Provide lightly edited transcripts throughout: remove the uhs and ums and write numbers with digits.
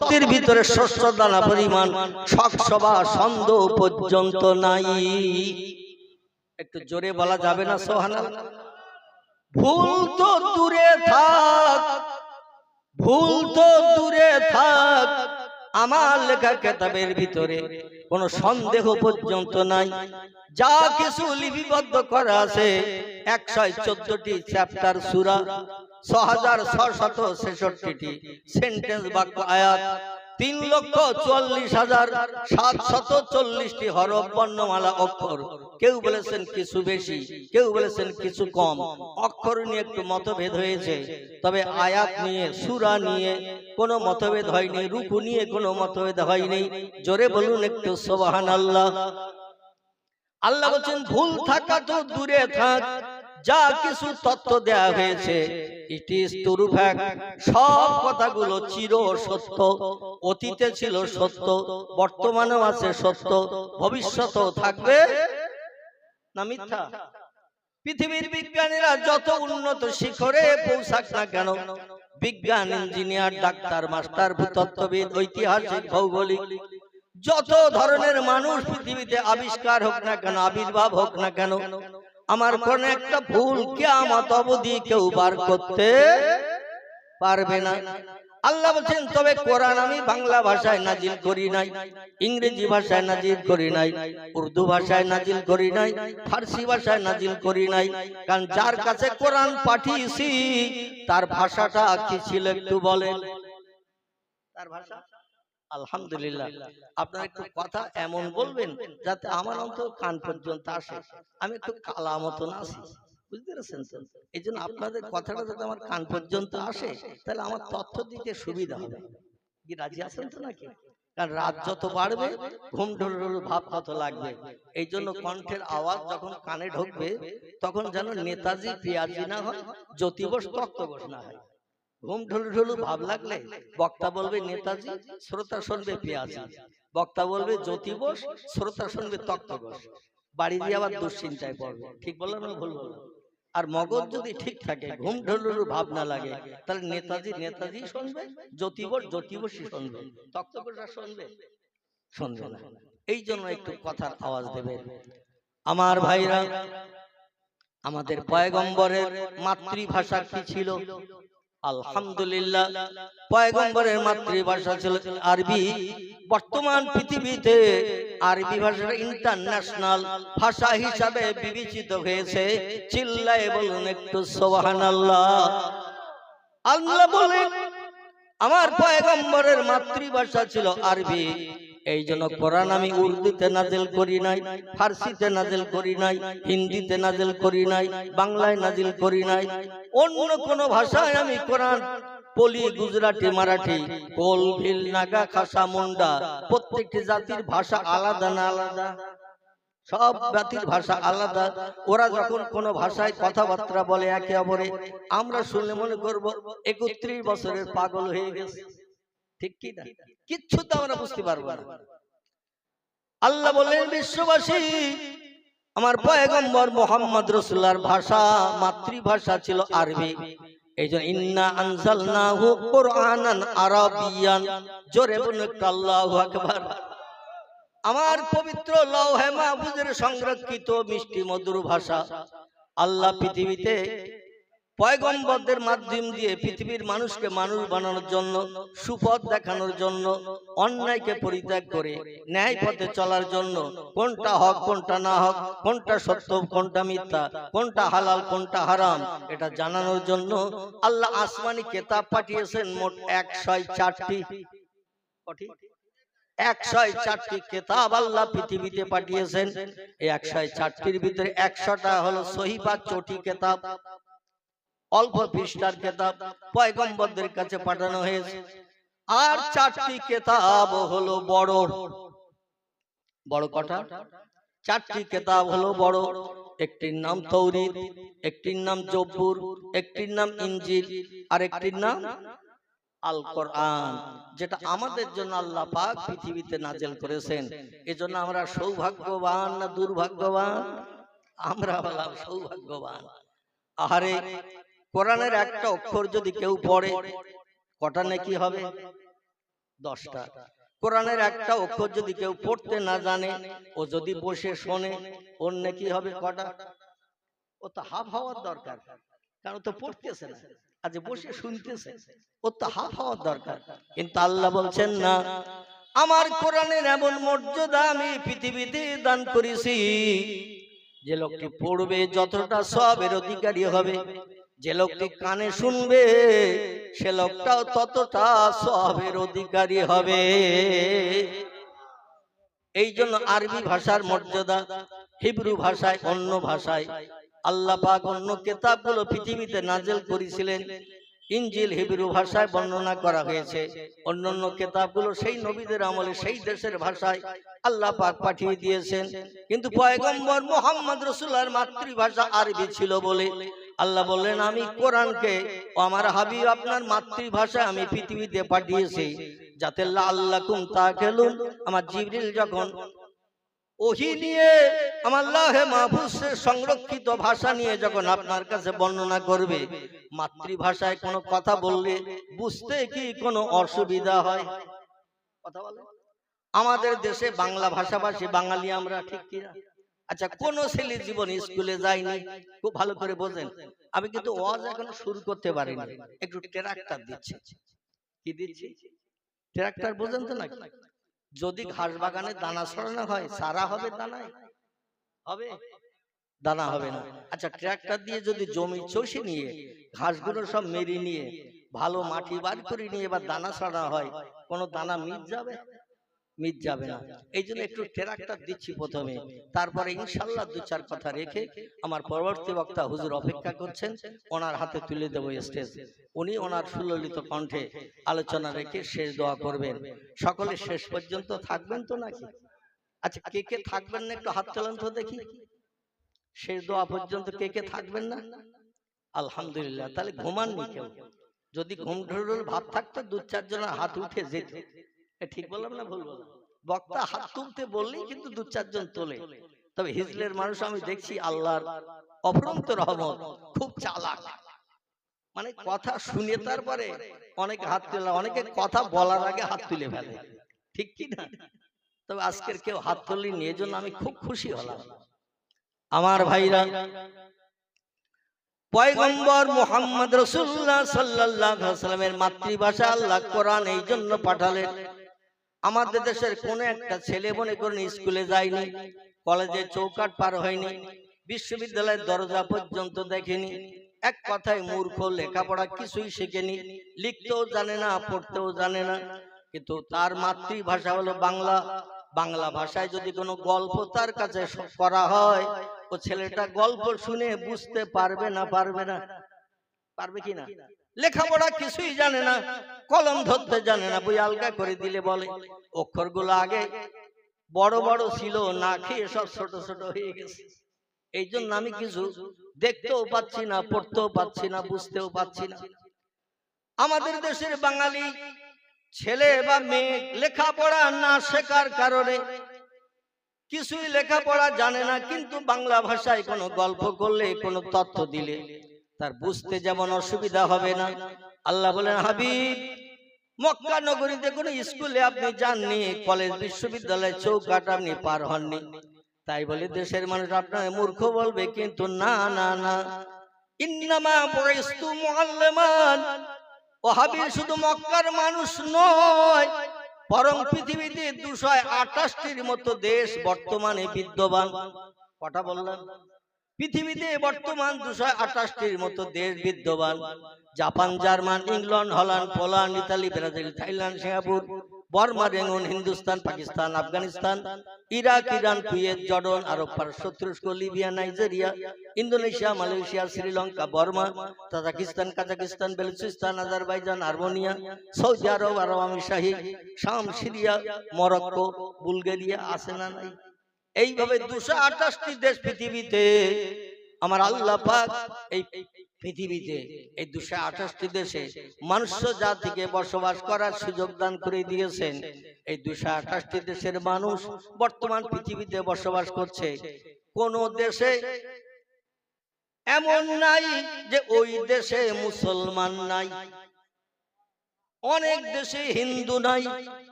এর ভিতরে শস্য দানা পরিমাণ শখ সভা সন্দেহ পর্যন্ত নাই। একটু জোরে বলা যাবে না সুবহানাল্লাহ? ভুল তো দূরে থাক, ভুল তো দূরে থাক, আমার লেখা কিতাবের ভিতরে কোনো সন্দেহ পর্যন্ত নাই। যা কিছু লিপিবদ্ধ করা আছে 114টি চ্যাপ্টার সূরা, 6666টি সেন্টেন্স বাক্য আয়াত, 3,44,740টি হরফ বর্ণমালা অক্ষর। কেউ বলেছেন কিছু বেশি, কেউ বলেছেন কিছু কম। অক্ষর নিয়ে একটু মতভেদ হয়েছে, তবে আয়াত নিয়ে সূরা নিয়ে কোনো মতভেদ হয়নি, রুকু নিয়ে কোনো মতভেদ হয়নি। জোরে বলুন একটু সুবহানাল্লাহ। আল্লাহ বলেন ভুল থাকা তো দূরে থাক, যা কিছু তথ্য দেয়া হয়েছে ইট ইজ ট্রু ফ্যাক্ট, সব কথাগুলো চির সত্য। অতীতে ছিল সত্য, বর্তমানেও আছে সত্য, ভবিষ্যতেও থাকবে না মিথ্যা। পৃথিবীর বিজ্ঞানীরা যত উন্নত শিখরে পৌঁছাক না কেন, বিজ্ঞান, ইঞ্জিনিয়ার, ডাক্তার, মাস্টার, ভূতত্ত্ববিদ, ঐতিহাসিক, ভৌগোলিক, যত ধরনের মানুষ পৃথিবীতে আবিষ্কার হোক না কেন, আবির্ভাব হোক না কেন, আমার কোন একটা ভুল কিয়ামত অবধি কেউ বার করতে পারবে না। আল্লাহ বলেন তবে কোরআন আমি বাংলা ভাষায় নাজিল করি নাই, ইংরেজি ভাষায় নাজিল করি নাই, উর্দু ভাষায় নাজিল করি নাই, ফার্সি ভাষায় নাজিল করি নাই। কারণ যার কাছে কোরআন পাঠিয়েছি তার ভাষাটা কি ছিল একটু বলেন? তার ভাষা আলহামদুলিল্লাহ। আপনারা একটু কথা এমন বলবেন যাতে আমার অন্তর কান পর্যন্ত আসে। আমি একটু কালা মতন আছি, বুঝতে পেরেছেন তো? এই জন্য আপনাদের কথাটা যাতে আমার কান পর্যন্ত আসে, তাহলে আমার তথ্য দিতে সুবিধা হবে। কি রাজি আছেন তো নাকি? কারণ রাত যত বাড়বে ঘুম ঢুল ভাব তত লাগবে। এই জন্য কণ্ঠের আওয়াজ যখন কানে ঢুকবে তখন যেন নেতাজি পিয়াজি না হয়, জ্যোতি বোস তক্ত বোস না হয়। ঘুম ঢুলু ঢুলু ভাব লাগলে বক্তা বলবে নেতাজি, শ্রোতা শুনবে পিয়াজি। বক্তা বলবে জ্যোতি বোস, শ্রোতা শুনবে তক্ত বোস। বাড়ি দিয়ে আবার দুশ্চিন্তায় পড়বে। ঠিক বললাম না ভুল বললাম? আর মগজ যদি ঠিক থাকে, ঘুম ঢুলু ভাব না লাগে, তাহলে নেতাজি নেতাজি শুনবে, জ্যোতি বোস জ্যোতি বোসই শুনবে, তক্ত বোসরা শুনবে শুনবে না। এই জন্য একটু কথার আওয়াজ দেবে। আমার ভাইরা, আমাদের পয়গম্বরের মাতৃভাষা কি ছিল? আলহামদুলিল্লাহ, পয়গম্বরের মাতৃভাষা ছিল আরবি। বর্তমান পৃথিবীতে আরবি ভাষাটা ইন্টারন্যাশনাল ভাষা হিসাবে বিবেচিত হয়েছে। চিল্লায়ে বলুন একটু সুবহানাল্লাহ। আল্লাহ বলেন আমার পয়গম্বরের মাতৃভাষা ছিল আরবি, এই জন্য কোরআন আমি উর্দুতে নাজিল করি নাই, ফার্সিতে নাজিল করি নাই, হিন্দিতে নাজিল করি নাই, বাংলায় নাজিল করি নাই। অন্য কোন ভাষায় আমি কোরআন পলি, গুজরাটি, মারাঠি, কোল, ভিল, নাগা, খাসা, মুন্ডা, প্রত্যেকটি জাতির ভাষা আলাদা না আলাদা? সব জাতির ভাষা আলাদা। ওরা যখন কোন ভাষায় কথাবার্তা বলে একে অপরে, আমরা শুনলে মনে করব 31 বছরের পাগল হয়ে গেছে। ঠিক কি না? কিচ্ছু তো আমরা বুঝতে পারবো না। আল্লাহ বলেন বিশ্ববাসী, আমার পয়গম্বর মুহাম্মদ রাসূলুল্লাহর ভাষা, মাতৃভাষা ছিল আরবি। এইজন্য ইন্না আনজালনাহু কুরআনান আরাবিয়ান। জোরে বলুন একটু আল্লাহু আকবার। আমার পবিত্র লৌহে মাহফুজের সংরক্ষিত মিষ্টি মধুর ভাষা আল্লাহ পৃথিবীতে পয়গম্বরদের মাধ্যম দিয়ে পৃথিবীর মানুষকে মানুষ বানানোর জন্য, সুপথ দেখানোর জন্য, অন্যায়কে পরিত্যাগ করে ন্যায় পথে চলার জন্য, কোনটা হক কোনটা না হক, কোনটা সত্য কোনটা মিথ্যা, কোনটা হালাল কোনটা হারাম, এটা জানানোর জন্য আল্লাহ আসমানি কিতাব পাঠিয়েছেন মোট 104টি। 104টি কিতাব আল্লাহ পৃথিবীতে পাঠিয়েছেন। এই 104টির ভিতরে 100টা হলো সহিফা, চটি কিতাব, অল্প পৃষ্ঠার কিতাব পয়গম্বরদের কাছে পাঠানো হয়েছে। আর 4টি কিতাব হলো বড় বড়। কটা? 4টি কিতাব হলো বড়। একটির নাম তৌরাত, একটির নাম জবুর, একটির নাম ইনজিল, আর একটির নাম আল কোরআন, যেটা আমাদের জন্য আল্লাহ পাক পৃথিবীতে নাজিল করেছেন। এজন্য আমরা সৌভাগ্যবান না দুর্ভাগ্যবান? আমরা হলাম সৌভাগ্যবান। আহারে, কোরআনের একটা অক্ষর যদি কেউ পড়ে কটা নেকি হবে? 10টা। কোরআনের একটা অক্ষর যদি কেউ পড়তে না জানে, ও যদি বসে শোনে, ওর নেকি হবে কটা? ও তো হাফ হওয়ার দরকার, কারণ তো পড়তেছে না, আজ বসে শুনতেছে, ও তো হাফ হওয়ার দরকার। কিন্তু আল্লাহ বলছেন না, আমার কোরআনের এমন মর্যাদা আমি পৃথিবীতে দান করেছি, যে লোকটি পড়বে যতটা সওয়াবের অধিকারী হবে, যে লোকটি কানে শুনবে সে লোকটাও ততটা সওয়াবের অধিকারী হবে। এই জন্য আরবি ভাষার মর্যাদা, হিব্রু ভাষায়, অন্য ভাষায় আল্লাহ পাক অন্য কিতাবগুলো পৃথিবীতে নাযিল করেছিলেন। ইনজিল হিব্রু ভাষায় বর্ণনা করা হয়েছে, অন্যান্য কিতাবগুলো সেই নবীদের আমলে সেই দেশের ভাষায় আল্লাহ পাক পাঠিয়ে দিয়েছেন। কিন্তু পয়গম্বর মুহাম্মদ রাসূলের মাতৃভাষা আরবি ছিল বলে আল্লাহ বললেন, আমি কোরআনকে আমার হাবিব আপনার মাতৃভাষায় আমি পৃথিবীতে পাঠিয়েছি, যাতে লাআল্লাকুম তাআকিলুন। আমার জিবরিল যখন ওহী নিয়ে আমার লাহে মাহফুজের সংরক্ষিত ভাষা নিয়ে যখন আপনার কাছে বর্ণনা করবে, মাতৃভাষায় কোনো কথা বললে বুঝতে কি কোনো অসুবিধা হয়? কথা বলে আমাদের দেশে বাংলা ভাষাভাষী বাঙালি আমরা, ঠিক কিনা? আচ্ছা, কোন ছেলে জীবন স্কুলে যায়নি? খুব ভালো করে বোঝেন। আমি কিন্তু ওয়াজ এখনো শুরু করতে পারিনি, একটু ট্রাক্টর দিচ্ছি। কি দিচ্ছি? ট্রাক্টর বোঝেন তো নাকি? যদি ঘাস বাগানে দানা ছড়ানো হয়, সারা হবে দানায়? হবে? দানা হবে না। আচ্ছা, ট্রাক্টর দিয়ে যদি জমি চষে নিয়ে ঘাসগুলো সব মেরে নিয়ে ভালো মাটি বার করে নিয়ে এবার দানা ছড়ানো হয়, কোনো দানা মিট যাবে? মিট যাবে না। এই জন্য একটু ট্রাক্টর দিচ্ছি প্রথমে, তারপরে ইনশাল্লাহ 2-4 কথা রেখে আমার পরবর্তী বক্তা হুজুর অপেক্ষা করছেন, ওনার হাতে তুলে দেবো স্টেজ। উনি ওনার সুললিত কণ্ঠে আলোচনা রেখে শেষ দোয়া করবেন। সকলে শেষ পর্যন্ত থাকবেন তো নাকি? আচ্ছা, কে কে থাকবেন না একটু হাত তোলেন তো দেখি। শেষ দোয়া পর্যন্ত কে কে থাকবেন না? আলহামদুলিল্লাহ, তাহলে ঘুমাননি কেউ। যদি ঘুম ঢুল ভাব থাকতো 2-4 জনের হাত উঠে যেত। ঠিক বললাম না ভুল বললাম? বক্তা হাত তুলতে বললেই কিন্তু 2-4 জন তোলে। তবে হিজলের মানুষ আমি দেখছি আল্লাহর অফুরন্ত রহমত, খুব চালাক, মানে কথা শুনে তারপরে অনেকে হাত তোলে, অনেকে কথা বলার আগে হাত তুলে ফেলে, ঠিক কি না? তবে আজকের কেউ হাত তোলেনি, এজন্য আমি খুব খুশি হলাম। আমার ভাইরা, পয়গম্বর মুহাম্মদ রাসূলুল্লাহ সাল্লাল্লাহু আলাইহি ওয়াসাল্লামের মাতৃভাষা আল্লাহ কোরআন এই জন্য পাঠালেন। আমাদের দেশের কোন একটা ছেলে মনে করেন স্কুলে যায়নি, কলেজে চৌকাট পার হয়নি, বিশ্ববিদ্যালয়ের দরজা পর্যন্ত দেখেনি, এক কথায় মূর্খ, লেখাপড়া কিছুই শেখেনি, লিখতেও জানে না, পড়তেও জানে না, কিন্তু তার মাতৃভাষা হলো বাংলা। বাংলা ভাষায় যদি কোনো গল্প তার কাছে করা হয়, ও ছেলেটা গল্প শুনে বুঝতে পারবে না? পারবে না? পারবে কি না? লেখাপড়া কিছুই জানে না, কলম ধরতে জানে না, বই আলগা করে দিলে বলে। অক্ষরগুলো আগে বড় বড় ছিল, না খেয়ে সব ছোট ছোট হয়ে গেছে। এই জন্য আমি কিছু দেখতেও পাচ্ছি না, পড়তেও পাচ্ছি না, বুঝতেও পাচ্ছি না। আমাদের দেশের বাঙালি ছেলে বা মেয়ে লেখাপড়া না শেখার কারণে কিছুই লেখাপড়া জানে না, কিন্তু বাংলা ভাষায় কোনো গল্প করলে, কোনো তথ্য দিলে তার বুঝতে যেমন অসুবিধা হবে না। আল্লাহ বলেন, হাবিব, মক্কা নগরীতে কোনো স্কুলে আপনি যাননি, কলেজ বিশ্ববিদ্যালয় চৌকাট আপনি পার হননি, তাই বলে দেশের মানুষ আপনার মূর্খ বলবে? কিন্তু না না না, ইন্নামা বুইস্তু মুআল্লিমান। ও হাবিব, শুধু মক্কার মানুষ নয়, বরং পৃথিবীতে 228টির মতো দেশ বর্তমানে বিদ্যমান। কটা বললাম? পৃথিবীতে বর্তমান 228টির মতো দেশ বিদ্যমান। Japan, German, England, Holland, Poland, ইতালি, Brazil, Thailand, Singapore, Burma, Rangoon, Hindustan, Pakistan, Afghanistan, Iraq, Iran, Kuwait, Jordan, আরব পারস্য, তুরস্ক, Libya, Nigeria, Indonesia, Malaysia, Sri Lanka, Burma, Tajikistan, Kazakhstan, Balochistan, Azerbaijan, Armenia, Saudi আরব, আরব আমিরশাহী, শাম, সিরিয়া, মরক্কো, বুলগেরিয়া, আছে না নাই? এইভাবে 228টি দেশ পৃথিবীতে আমার আল্লাহ পাক এই পৃথিবীতে এই 228টি দেশে মনুষ্য জাতিকে বসবাস করার সুযোগ দান করে দিয়েছেন। এই 228টি দেশের মানুষ বর্তমান পৃথিবীতে বসবাস করছে। কোন দেশে এমন নাই যে ওই দেশে মুসলমান নাই। অনেক দেশে হিন্দু নাই,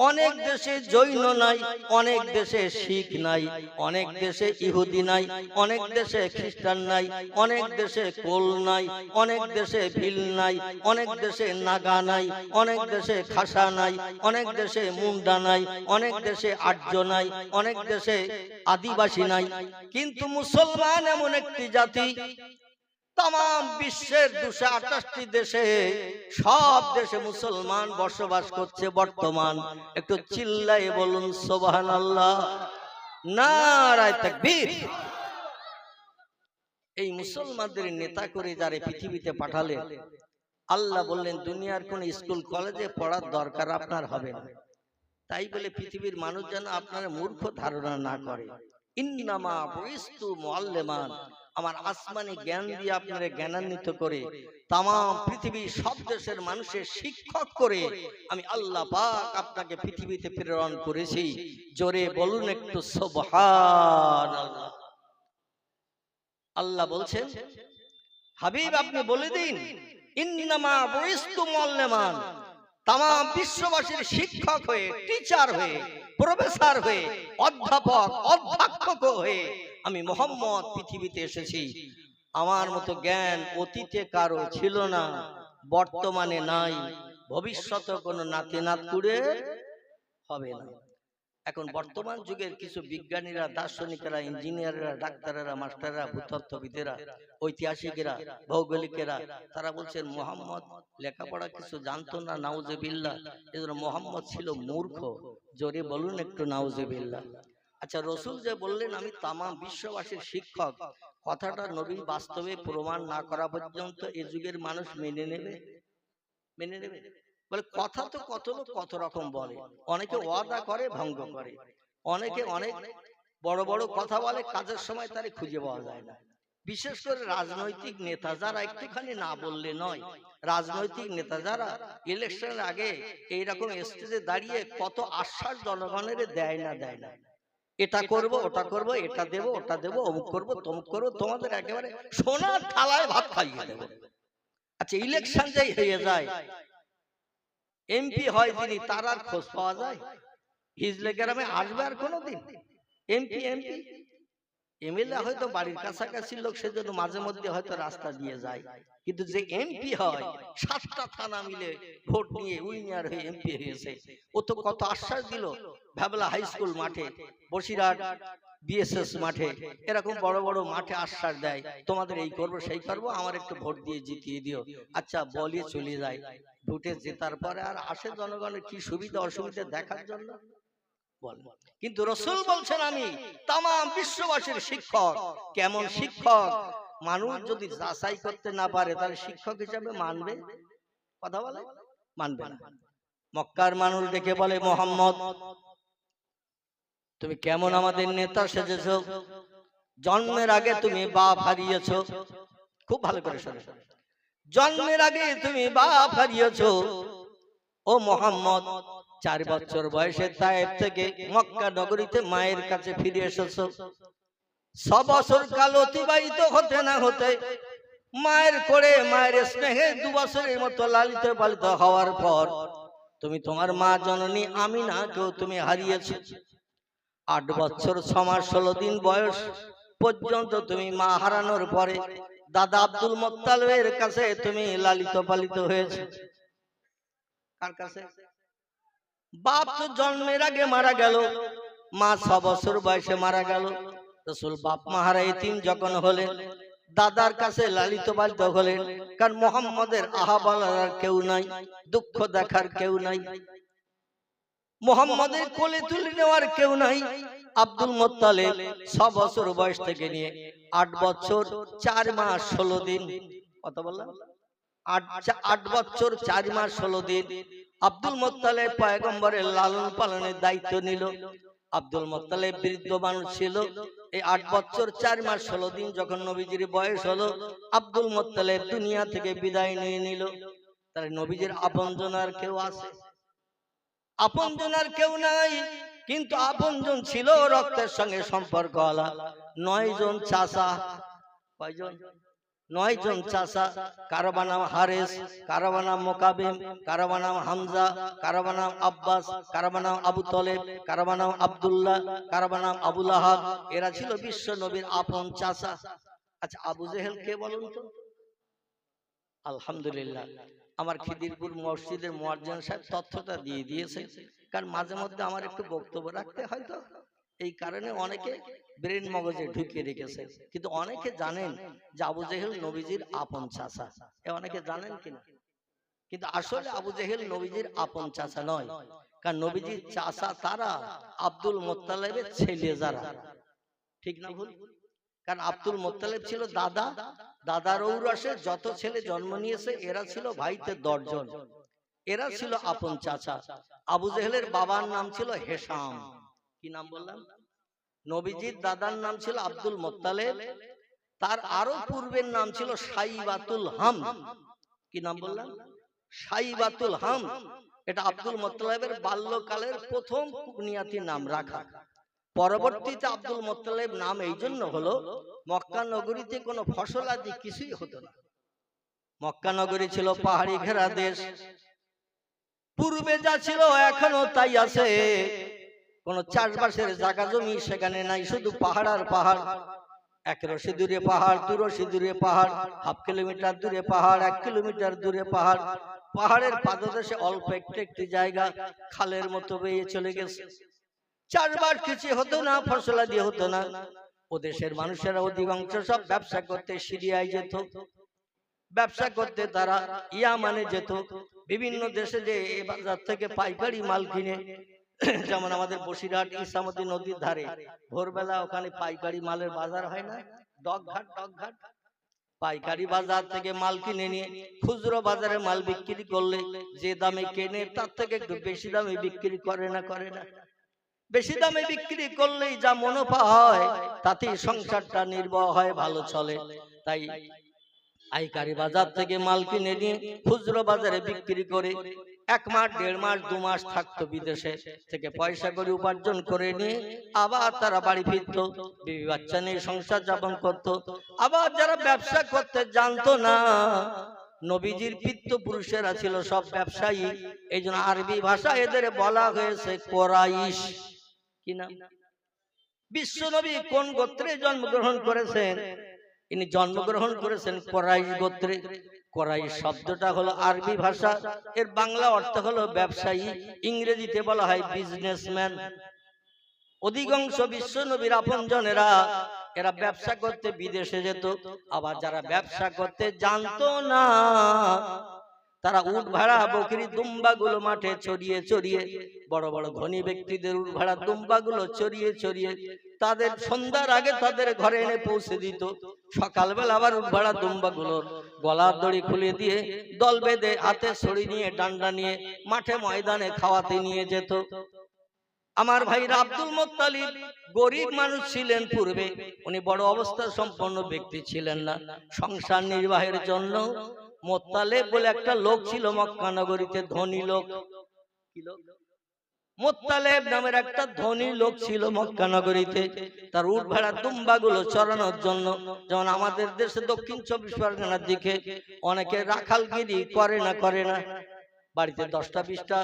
অনেক দেশে জৈন নাই, অনেক দেশে শিখ নাই, অনেক দেশে ইহুদি নাই, অনেক দেশে খ্রিস্টান নাই, অনেক দেশে কোল নাই, অনেক দেশে ভিল নাই, অনেক দেশে নাগা নাই, অনেক দেশে খাসা নাই, অনেক দেশে মুন্ডা নাই, অনেক দেশে আর্য নাই, অনেক দেশে আদিবাসী নাই। কিন্তু মুসলমান এমন একটি জাতি, তাম বিশ্বের 228টি দেশে, সব দেশে মুসলমান বসবাস করছে বর্তমান। একটু চিল্লায়ে বলুন সুবহানাল্লাহ, নারায়ে তাকবীর। এই মুসলমানদের নেতা করে যারা পৃথিবীতে পাঠালেন, আল্লাহ বললেন দুনিয়ার কোন স্কুল কলেজে পড়ার দরকার আপনার হবে না। তাই বলে পৃথিবীর মানুষ যেন আপনার মূর্খ ধারণা না করে। ইন্নামা বুইস্তু মুআল্লিমান, আমার আসমানি জ্ঞান দিয়ে আপনারা জ্ঞানান্বিত করে তাম পৃথিবীর সব দেশের মানুষের শিক্ষক করে আমি আল্লাহ পাক আপনাকে পৃথিবীতে প্রেরণ করেছি। জোরে বলুন একটু সুবহানাল্লাহ। আল্লাহ বলছেন, হাবিব আপনি বলে দিন, ইন্নামা বুইস্তু মুআল্লিমান, তাম বিশ্ববাসীর শিক্ষক হয়ে, টিচার হয়ে, প্রফেসর হয়ে, অধ্যাপক, অধ্যাপক হয়ে আমি মুহাম্মদ পৃথিবীতে এসেছি। আমার মতো জ্ঞান অতীতে কারো ছিল না, বর্তমানে নাই, ভবিষ্যতে কোনো নাতি নাতকুড়ে হবে না। এখন বর্তমান যুগের কিছু বিজ্ঞানীরা, দার্শনিকেরা, ইঞ্জিনিয়াররা, ডাক্তাররা, মাস্টাররা, ভূতত্ত্ববিদেরা, ঐতিহাসিকেরা, ভৌগোলিকেরা, তারা বলছেন মুহাম্মদ লেখাপড়া কিছু জানতো না, নাউজুবিল্লাহ, এজন্য মুহাম্মদ ছিল মূর্খ। জোরে বলুন একটু নাউজুবিল্লাহ। আচ্ছা, রসুল যে বললেন আমি তামাম বিশ্ববাসীর শিক্ষক, কথাটা নবী বাস্তবে প্রমাণ না করা পর্যন্ত এই যুগের মানুষ মেনে নেবে? মেনে নেবে? বলে কথা তো কত রকম বলে, অনেকে ওয়াদা করে ভঙ্গ করে, অনেকে অনেক বড় বড় কথা বলে, কাজের সময় তারে খুঁজে পাওয়া যায় না। বিশেষ করে রাজনৈতিক নেতা যারা একটুখানি না বললে নয়, রাজনৈতিক নেতা যারা ইলেকশনের আগে এইরকম স্টেজে দাঁড়িয়ে কত আশ্বাস জনগণের দেয় না, এটা করব, ওটা করব, এটা দেব, ওটা দেব, অমুক করব, তমুক করব, তোমাদের একেবারে সোনার থালায় ভাত খাইয়ে দেব। আচ্ছা, ইলেকশন যাই হয়ে যায়, এমপি হয় যিনি, তার আর খোঁজ পাওয়া যায়? হিজলে গ্রামে আসবে আর কোনোদিন? এমপি এমএলএ হয়তো বাড়ির কাছাকাছি লোক, সেজন্য মাঝে মধ্যে হয়তো রাস্তা দিয়ে যায়, কিন্তু যে এমপি হয় 7টা থানা মিলে ভোট নিয়ে উইনার হয়ে এমপি হয়েছে, ও তো কত আশ্বাস দিল। ভ্যাবলা হাই স্কুল মাঠে, বসিরহাট বিএসএস মাঠে, এরকম বড় বড় মাঠে আশ্বাস দেয়, তোমাদের এই করবো সেই করবো, আমার একটু ভোট দিয়ে জিতিয়ে দিও। আচ্ছা, বলিয়ে চলে যায়, ভোটে জেতার পরে আর আসে জনগণের কি সুবিধা অসুবিধা দেখার জন্য? কিন্তু রাসূল বলছেন আমি তামাম বিশ্ববাসীর শিক্ষক। কেমন শিক্ষক? মানুষ যদি যাচাই করতে না পারে তাহলে শিক্ষক হিসেবে মানবে? কথা বলে মানবে না। মক্কার মানুষ দেখে বলে, মুহাম্মদ তুমি কেমন আমাদের নেতা সেজেছো? জন্মের আগে তুমি বাপ হারিয়েছো। খুব ভালো করে শোনো, জন্মের আগে তুমি বাপ হারিয়েছো। ও মুহাম্মদ, 4 বছর বয়সে তায়েফ থেকে মক্কা নগরীতে মায়ের কাছে ফিরে এসেছো। 6 বছর কাল অতিবাহিত হতে না হতে মায়ের কোলে, মায়ের স্নেহে 2 বছরের মতো লালিত পালিত হওয়ার পর তুমি তোমার মা জননী আমিনাকেও তুমি হারিয়েছো। 8 বছর 6 মাস 16 দিন বয়স পর্যন্ত তুমি মা হারানোর পরে দাদা আব্দুল মুত্তালিবের কাছে তুমি লালিত পালিত হয়েছে। কার কাছে? বাপ তো জন্মের আগে মারা গেল, মা 6 বছর বয়সে মারা গেল। রাসূল বাপ মা হারা এতিম যখন হলেন, দাদার কাছে লালিত পালিত হলেন। কারণ মুহাম্মদের আহা বলার কেউ নাই, দুঃখ দেখার কেউ নাই, মুহাম্মদের কোলে তুলে নেওয়ার কেউ নাই। আব্দুল মুত্তালিব 6 বছর বয়স থেকে নিয়ে 8 বছর 4 মাস 16 দিন, কত বললাম? 8 বছর 4 মাস 16 দিন আব্দুল মুত্তালিব পয়গম্বরের লালন পালনের দায়িত্ব নিল। আব্দুল মুত্তালিব বৃদ্ধ মানুষ ছিল। এই 8 বছর 4 মাস 16 দিন যখন নবীজির বয়স হলো, আব্দুল মুত্তালিব দুনিয়া থেকে বিদায় নিয়ে নিল। তাহলে নবীজির আপনজন আর কেউ আছে? আপনজন আর কেউ নাই। কিন্তু আপনজন ছিল রক্তের সঙ্গে সম্পর্কওয়ালা 9 জন চাচা। কয়জন? 9 জন চাচা, কারো নাম হারেস, কারো নাম মোকাবিম, কারো নাম হামজা, কারো নাম আব্বাস, কারো নাম আবু তলেব, কারো নাম আব্দুল্লাহ, কারো নাম আবুল আহাব। এরা ছিল বিশ্ব নবীর আপন চাচা। আচ্ছা, আবু জেহেল কে বলুন তো? আলহামদুলিল্লাহ, আমার খিদিরপুর মসজিদের মুয়াজ্জিন সাহেব তথ্যটা দিয়ে দিয়েছে। কারণ মাঝে মধ্যে আমার একটু বক্তব্য রাখতে হয়, তো এই কারণে অনেকে ব্রেন মগজে ঢুকিয়ে রেখেছে। কিন্তু অনেকে জানেন যে আবু জেহেল নবীজির আপন চাচা, অনেকে জানেন কিনা? কিন্তু আসলে আবু জেহেল নবীজির আপন চাচা নয়। কারণ নবীজির চাচা তারা আব্দুল মুত্তালিবের ছেলে যারা, ঠিক না ভুল? কারণ আব্দুল মুত্তালিব ছিল দাদা, দাদার ঔরসে যত ছেলে জন্ম নিয়েছে এরা ছিল ভাইতে 10 জন, এরা ছিল আপন চাচা। আবু জেহেলের বাবার নাম ছিল হেশাম। কি নাম বললাম? নবীজির দাদার নাম ছিল আব্দুল মুত্তালিব, তার আরো পূর্বের নাম ছিল সাইবাতুল হাম। কি নাম বললাম? সাইবাতুল হাম। এটা আব্দুল মুত্তালিবের বাল্যকালের প্রথম কুনিয়াতি নাম রাখা। পরবর্তীতে আব্দুল মুত্তালিব নাম এই জন্য হলো, মক্কা নগরীতে কোনো ফসল আদি কিছুই হতো না। মক্কা নগরী ছিল পাহাড়ি ঘেরা দেশ। পূর্বে যা ছিল এখনো তাই আছে, কোন চাষবাসের জায়গা জমি সেখানে নাই, শুধু পাহাড় আর পাহাড়। 1 রশি দূরে পাহাড়, 2 রশি দূরে পাহাড়, হাফ কিলোমিটার দূরে পাহাড়, 1 কিলোমিটার দূরে পাহাড়। পাহাড়ের পাদদেশে অল্প একটি জায়গা খালের মতো বেয়ে চলে গেছে। চাষবাস কিছু হতো না, ফসলাদি হতো না। ও দেশের মানুষেরা অধিকাংশ সব ব্যবসা করতে সিরিয়ায় যেত, ব্যবসা করতে তারা ইয়ামানে যেত। বিভিন্ন দেশে যে বাজার থেকে পাইকারি মাল কিনে, যেমন আমাদের বসিরহাট ইসামতি নদীর ধারে ভোরবেলা ওখানে পাইকারি মালের বাজার হয় না, ডকঘাট। পাইকারি বাজার থেকে মাল কিনে নিয়ে খুচরো বাজারে মাল বিক্রি করলে যে দামে কেনে তার থেকে একটু বেশি দামে বিক্রি করে না? বেশি দামে বিক্রি করলেই যা মুনাফা হয় তাতে সংসারটা নির্বাহ হয়, ভালো চলে। তাই পাইকারি বাজার থেকে মাল কিনে নিয়ে খুচরো বাজারে বিক্রি করে 1 মাস, 1.5 মাস, 2 মাস থাকতো বিদেশে থেকে, পয়সা করে উপার্জন করে নিয়ে আবার তারা বাড়ি ফিরত, বিবি বাচ্চা নিয়ে সংসার যাপন করত। আবার যারা ব্যবসা করতে জানতো না, নবীজির পিতৃ পুরুষেরা ছিল সব ব্যবসায়ী, এই জন্য আরবি ভাষা এদের বলা হয়েছে কোরাইশ। কি নাম? বিশ্ব নবী কোন গোত্রে জন্মগ্রহণ করেছেন? ইনি জন্মগ্রহণ করেছেন কোরাইশ গোত্রে। কোরাইশ শব্দটা হলো আরবি ভাষা, এর বাংলা অর্থ হলো ব্যবসায়ী, ইংরেজিতে বলা হয় বিজনেসম্যান। অধিকাংশ বিশ্ব নবীর আপনজনেরা এরা ব্যবসা করতে বিদেশে যেত। আবার যারা ব্যবসা করতে জানতো না, তারা উট ভাড়া, বকরি, দুম্বা গুলো মাঠে চড়িয়ে চড়িয়ে, বড় বড় ধনী ব্যক্তিদের উট ভাড়া দুম্বা গুলো চড়িয়ে চড়িয়ে তাদের সন্ধ্যার আগে তাদের ঘরে এনে পৌঁছে দিত। সকালবেলা আবার উট ভাড়া দুম্বা গুলোর গলার দড়ি খুলে দিয়ে দল বেঁধে হাতে ছড়ি নিয়ে ডান্ডা নিয়ে মাঠে ময়দানে খাওয়াতে নিয়ে যেত। আমার ভাইরা, আব্দুল মুত্তালিব গরিব মানুষ ছিলেন পূর্বে, উনি বড় অবস্থা সম্পন্ন ব্যক্তি ছিলেন না। সংসার নির্বাহের জন্য মুত্তালিব বলে একটা লোক ছিল মক্কা নগরীতে, ধনী লোক। কি লোক? মুত্তালিব নামের একটা ধনী লোক ছিল মক্কা নগরীতে। তার উট ভাড়া দুম্বা গুলো চড়ানোর জন্য, যেমন আমাদের দেশে দক্ষিণ 24 পরগনার দিকে অনেকে রাখালগিরি করে না, বাড়িতে 10টা 20টা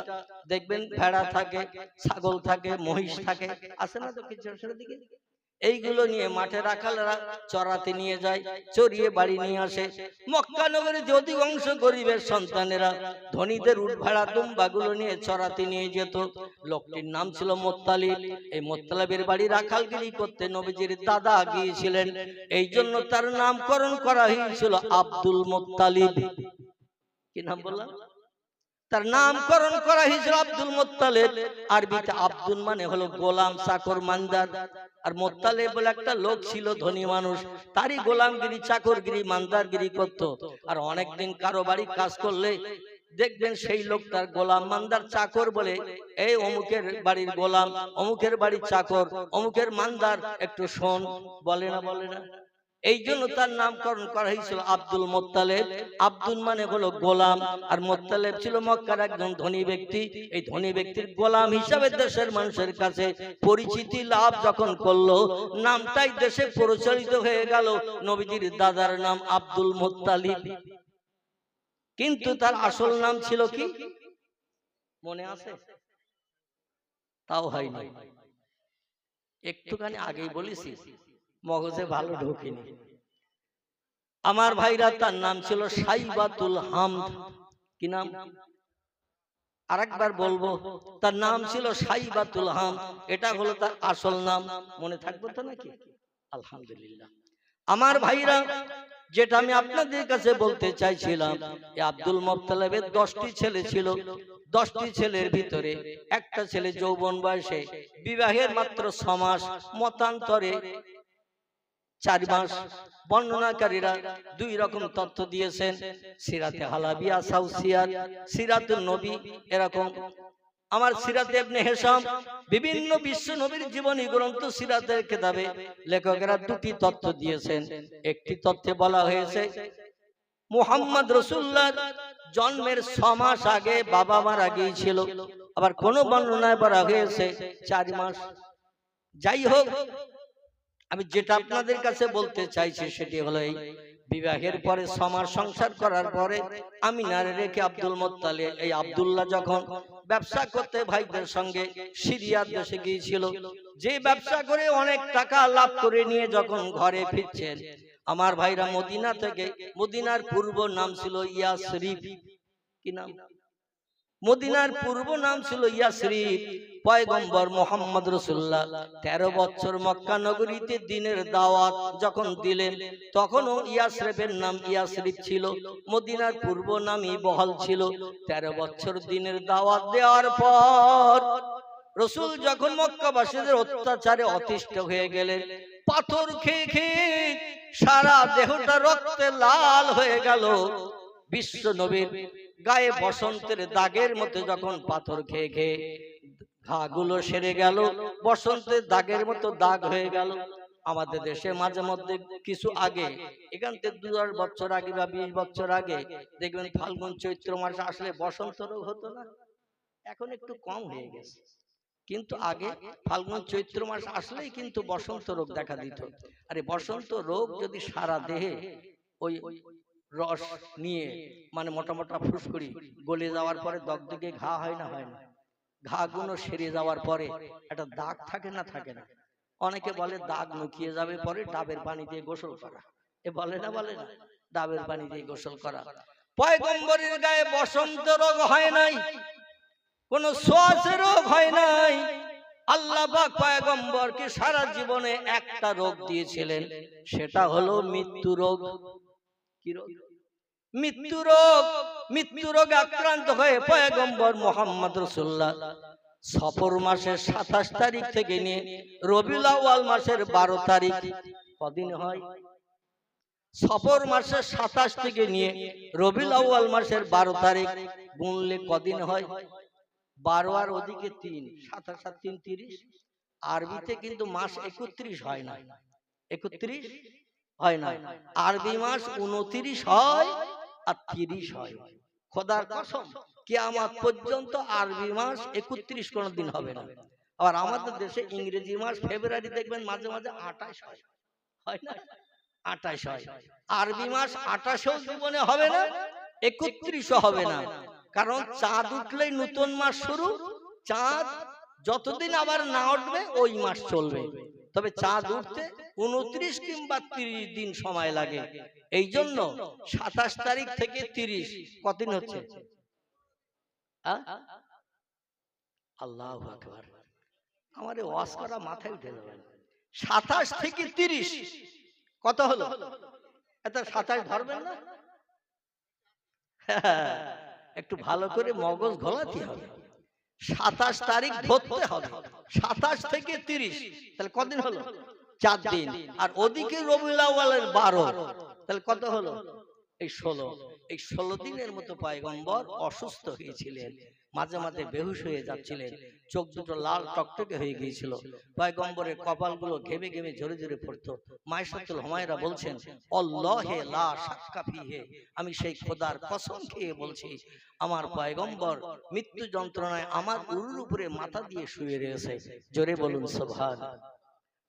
দেখবেন ভেড়া থাকে, ছাগল থাকে, মহিষ থাকে, আছে না দক্ষিণ 24 দিকে? এইগুলো নিয়ে মাঠে রাখালরা চড়াতে নিয়ে যায়, চড়িয়ে বাড়ি নিয়ে আসে। মক্কা নগরে অধিকাংশ গরিবের সন্তানেরা ধনীদের উট ভাড়া দুম্বা গুলো নিয়ে চড়াতে নিয়ে যেত। লোকটির নাম ছিল মুত্তালিব। এই মুত্তালিবের বাড়ি রাখালগিরি করতে নবীজির দাদা গিয়েছিলেন, এই জন্য তার নামকরণ করা হয়েছিল আব্দুল মুত্তালিব। কি নাম বললাম? তার নামকরণ করা হয়েছিল আব্দুল মুত্তালিব। আরবিতে আব্দুল মানে হলো গোলাম, চাকর, মানদার। আর মুত্তালিব বলে একটা লোক ছিল ধনী মানুষ, তারই গোলামগিরি, চাকরগিরি, মানদারগিরি করত। আর অনেকদিন কারো বাড়ি কাজ করলে দেখবেন সেই লোক তার গোলাম, মানদার, চাকর বলে, এই অমুকের বাড়ির গোলাম, অমুকের বাড়ির চাকর, অমুকের মানদার, একটু শোন, বলে না? এই জন্য তার নামকরণ করা হয়েছিল আব্দুল মোত্তালেব। আব্দুল মানে হলো গোলাম, আর মোত্তালেব ছিল মক্কার একজন ধনী ব্যক্তি। এই ধনী ব্যক্তির গোলাম হিসাবে দেশের মানুষের কাছে পরিচিতি লাভ যখন করলো, নামটাই দেশে প্রচলিত হয়ে গেল নবীজির দাদার নাম আব্দুল মোত্তালিব। কিন্তু তার আসল নাম ছিল কি মনে আছে? তাও হয়নি, একটুখানি আগেই বলেছি, মগজে ভালো ঢোকেনি। আমার ভাইরা, তার নাম ছিল সাইবাতুল হামদ। কি নাম? আরেকবার বলবো, তার নাম ছিল সাইবাতুল হামদ। এটা হলো তার আসল নাম। মনে থাকবে তো নাকি? আলহামদুলিল্লাহ। আমার ভাইরা, যেটা আমি আপনাদের কাছে বলতে চাইছিলাম, আব্দুল মোত্তালেবের 10টি ছেলে ছিল। 10টি ছেলের ভিতরে একটা ছেলে যৌবন বয়সে, বিবাহের মাত্র 6 মাস, মতান্তরে 4 মাস। বর্ণনাকারীরা 2 রকম তথ্য দিয়েছেন, সিরাতে হালাবিয়া, সাউসিয়ার, সিরাতুন নবী, এরকম। আমার সিরাতে ইবনে হিশাম, বিভিন্ন বিশ্ব নবীর জীবনী গ্রন্থ সিরাতের কিতাবে লেখকেরা 2টি তথ্য দিয়েছেন। একটি তথ্যে বলা হয়েছে মুহাম্মদ রাসূলুল্লাহ জন্মের 6 মাস আগে বাবা মারা গিয়েছিল। আবার কোন বর্ণনায় বলা হয়েছে 4 মাস। যাই হোক, আমি যেটা আপনাদের কাছে বলতে চাইছি সেটি হলো এই, বিবাহের পরে 6 মাস সংসার করার পরে আমিনার রেখে আব্দুল মোত্তালিব, এই আব্দুল্লাহ যখন ব্যবসা করতে ভাইদের সঙ্গে সিরিয়ার দেশে গিয়েছিল, যে ব্যবসা করে অনেক টাকা লাভ করে নিয়ে যখন ঘরে ফিরছেন, আমার ভাইরা মদিনা থেকে, মদিনার পূর্ব নাম ছিল ইয়াসরিব। কি নাম? মদিনার পূর্ব নাম ছিল ইয়াসরিব। পয়গম্বর মুহাম্মদ রাসূলুল্লাহ 13 বছর মক্কা নগরীতে দ্বীনের দাওয়াত যখন দিলেন, তখনও ইয়াসরিবের নাম ইয়াসরিব ছিল, মদিনার পূর্ব নামই বহাল ছিল। 13 বছর দ্বীনের দাওয়াত দেওয়ার পর রাসূল যখন মক্কাবাসীদের অত্যাচারে অতিষ্ঠ হয়ে গেলেন, পাথর খেয়ে খেয়ে সারা দেহটা রক্তে লাল হয়ে গেল। বিশ্ব নবীর গায়ে বসন্তের দাগের মতো যখন পাথর খেয়ে খেয়ে ঘাগুলো সেরে গেল, বসন্তের দাগের মতো দাগ হয়ে গেল। আমাদের দেশে মাঝে মধ্যে কিছু আগে, এখান থেকে 2 বছর আগে বা 20 বছর আগে দেখবেন ফাল্গুন চৈত্র মাসে আসলে বসন্ত রোগ হতো না? এখন একটু কম হয়ে গেছে, কিন্তু আগে ফাল্গুন চৈত্র মাস আসলেই কিন্তু বসন্ত রোগ দেখা দিত। আরে বসন্ত রোগ যদি সারা দেহে ওই রস নিয়ে, মানে মোটা মোটা ফুসকুড়ি গলে যাওয়ার পরে দগদগে ঘা হয় না? হয় না? ঘা গুলো সেরে যাওয়ার পরে একটা দাগ থাকে না? থাকে না? অনেকে বলে দাগ নুকিয়ে যাবে পরে ডাবের পানি দিয়ে গোসল করা। এ বলে না? বলে না? ডাবের পানি দিয়ে গোসল করা। পয়গম্বরের গায়ে বসন্ত রোগ হয় নাই, কোন শ্বাস রোগ হয় নাই। আল্লাহ পাক পয়গম্বরকে সারা জীবনে একটা রোগ দিয়েছিলেন, সেটা হলো মৃত্যু রোগ। কি রোগ? মৃত্যু রোগ। মৃত্যু রোগে আক্রান্ত হয়ে পয়গম্বর মুহাম্মদ রাসূলুল্লাহ সফর মাসের 27 তারিখ থেকে নিয়ে রবিউল আউয়াল মাসের 12 তারিখ, কদিন হয়? সফর মাসের 27 থেকে নিয়ে রবিউল আউয়াল মাসের 12 তারিখ গুনলে কদিন হয়? 12 আর ওদিকে 3, 27 আর 3 30। আরবিতে কিন্তু মাস 31 হয় না, 31 হয় না। আরবি মাস 29 হয় আর 30 হয়। খোদার কসম, কিয়ামত পর্যন্ত আরবি মাস 31 কোনদিন হবে না। আর আমাদের দেশে ইংরেজি মাস ফেব্রুয়ারি দেখবেন মাঝে মাঝে 28 হয়, হয় না? 28 হয়। আরবি মাস 28 জীবনে হবে না, 31 হবে না। কারণ চাঁদ উঠলেই নতুন মাস শুরু। চাঁদ যতদিন আবার না উঠবে ওই মাস চলবে। তবে চাঁদ উঠতে 29 কিংবা 30 দিন সময় লাগে। এই জন্য 27 তারিখ থেকে 30 কতদিন হচ্ছে? আল্লাহু আকবার। আমারে ওয়াজ করা মাথায় উঠে যাবে। 27 থেকে 30 কত হলো? এটা 27 ধরবেন না? একটু ভালো করে মগজ ঘোলাতে হবে। 27 তারিখ ধরতে হবে। 27 থেকে 30 তাহলে কতদিন হলো? 4 দিন। আর ওদিকে রবিউল আউয়ালের 12, তাহলে কত হলো? এই 16। এই 16 দিনের মতো পয়গম্বর অসুস্থ হয়েছিলেন। মাঝে মাঝে বেহুশ হয়ে যাচ্ছিলেন, চোখ দুটো লাল টকটকে হয়ে গিয়েছিল, পয়গম্বরের কপালগুলো ঘেমে ঘেমে ঝরে ঝরে পড়তো। মায়েশাতুল হুমায়রা বলছেন, আল্লাহে লা শাক্কা ফিহে, আমি সেই খোদার কসম খেয়ে বলছি, আমার পয়গম্বর মৃত্যু যন্ত্রণায় আমার উরুর উপরে মাথা দিয়ে শুয়ে রয়েছে। জোরে বলুন সুবহান।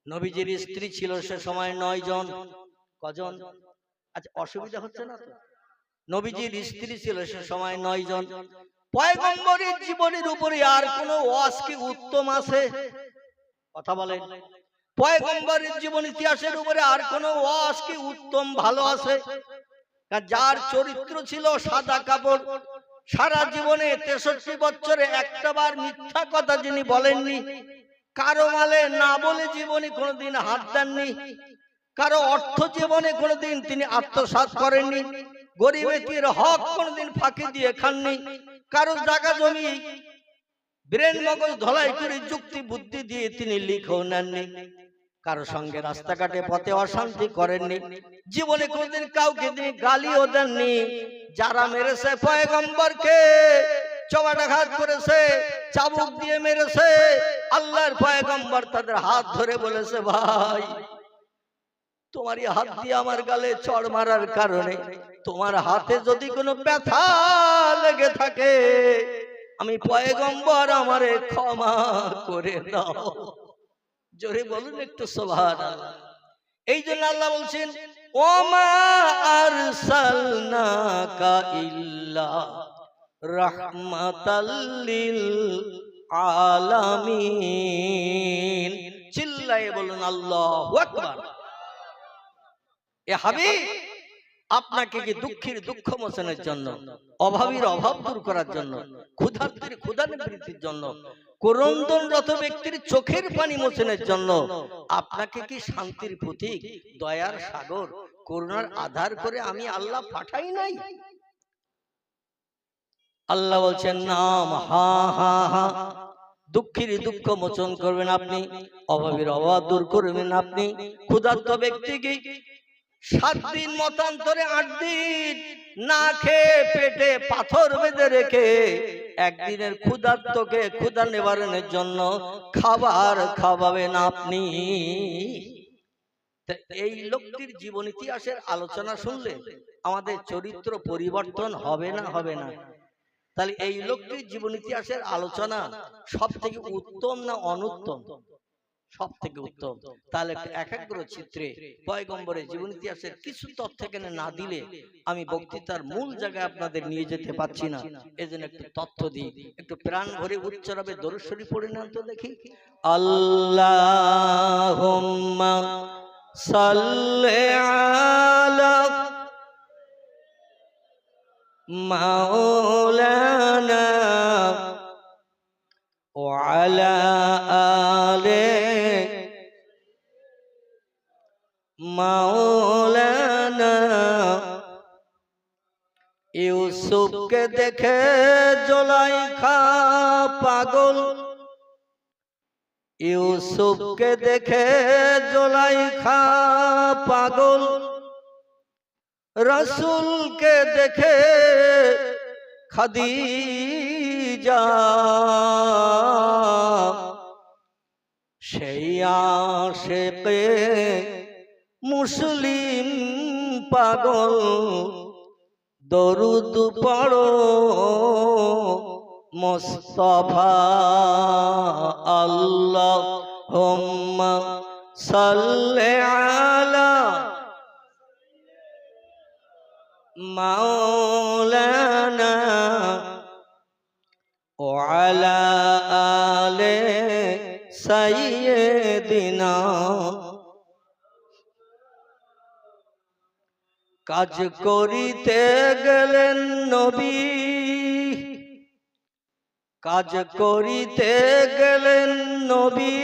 নবীজির স্ত্রী ছিল সে সময় 9 জন। কজন? আচ্ছা, অসুবিধা হচ্ছে না তো? নবীজির স্ত্রী ছিল সে সময় 9 জন। পয়গম্বরের জীবনের উপরে আর কোন ওয়াজ কি উত্তম আছে? কথা বলেন। পয়গম্বরের জীবন ইতিহাসের উপরে আর কোন ওয়াজ কি উত্তম ভালো আছে? যার চরিত্র ছিল সাদা কাপড়, সারা জীবনে 63 বছরে একটাবার মিথ্যা কথা যিনি বলেননি, কারো মালে না বলে জীবনে কোনোদিন হাত দেননি, কারো অর্থ জীবনে কোনোদিন তিনি আত্মসাৎ করেননি, গরিবের হক কোনোদিন ফাঁকি দিয়ে খাননি, কারো জায়গা জমি ব্রেন মগজ ধলাই করে যুক্তি বুদ্ধি দিয়ে তিনি লিখেও নেননি, কারো সঙ্গে রাস্তাঘাটে পথে অশান্তি করেননি, জীবনে কোনোদিন কাউকে তিনি গালিও দেননি। যারা মেরেছে পয়গম্বরকে, চওড়াঘাত করেছে, চাবুক দিয়ে মেরেছে, আল্লাহর পয়গম্বর তাদের হাত ধরে বলেছে, ভাই তোমারই হাত দিয়ে আমার গালে চড় মারার কারণে তোমার হাতে যদি কোনো ব্যথা লেগে থাকে, আমি পয়গম্বর আমারে ক্ষমা করে দাও। জোরে বলুন একটু সুবহানাল্লাহ। এই জন্য আল্লাহ বলছেন, ওমা আরসালনাকা ইল্লা রাহমাতাল লিল আলামিন। চিল্লায়ে বলুন আল্লাহু আকবার। এ হাবিব, আপনাকে কি দুঃখীর দুঃখ মোচনের জন্য, অভাবীর অভাব দূর করার জন্য, ক্ষুধার্তের ক্ষুধা নিবৃত্তির জন্য, ক্রন্দনরত ব্যক্তির চোখের পানি মোচনের জন্য, আপনাকে কি শান্তির প্রতীক, দয়ার সাগর, করুণার আধার করে আমি আল্লাহ পাঠাই নাই? আল্লাহ বলছেন, নাম হা হা হা, দুঃখীর দুঃখ মোচন করবেন আপনি, অভাবীর অভাব দূর করবেন আপনি, ক্ষুধার্ত ব্যক্তিকে 7 দিন মতান্তরে 8 দিন না খেয়ে পেটে পাথর বেঁধে রেখে একদিনের ক্ষুধার্তকে ক্ষুধা নিবারণের জন্য খাবার খাওয়াবেন আপনি। এই লোকটির জীবন ইতিহাসের আলোচনা শুনলে আমাদের চরিত্র পরিবর্তন হবে না? হবে না? তাহলে এই লোকটির জীবন ইতিহাসের আলোচনা সব থেকে উত্তম না অনুত্তম? সব থেকে উত্তম। তাহলে একাগ্র চিত্রে পয়গম্বরের জীবন ইতিহাসের কিছু তথ্য এখানে না দিলে আমি বক্তৃতার মূল জায়গায় আপনাদের নিয়ে যেতে পারছি না। এজন্য একটু তথ্য দিই, একটু প্রাণ ভরে উচ্চারণে দরুদ শরীফ পড়ে নেন তো দেখি। আল্লাহুম্মা সাল্লি আলা মাওলানা ওয়া আলা আলি মাওলানা। ইউসুফকে দেখে জুলাইখা পাগল, ইউসুফকে দেখে জুলাইখা পাগল, রাসূলকে দেখে খাদিজা, সেই আশিকে মুসলিম পাগল, দরুদ পড়ো মুস্তাফা। আল্লাহুম্মা সাল্লি আলা মাওলানা ওয়া আলা আলি সাইয়্যিদিনা। কাজ করিতে গেলেন নবী, কাজ করিতে গেলেন নবী,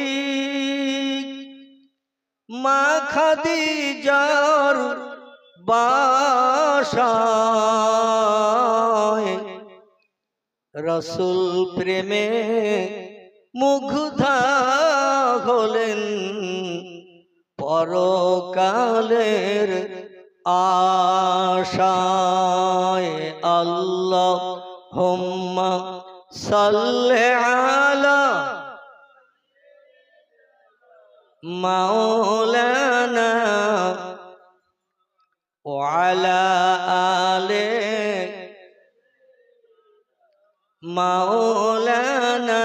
মা খাদিজার বাসায়, রাসূল প্রেমে মুগ্ধা হলেন, পরকালের আশায়। আল্লাহুম্মা সাল্লি আলা মাওলানা ওয়া আলা আলি মাওলানা।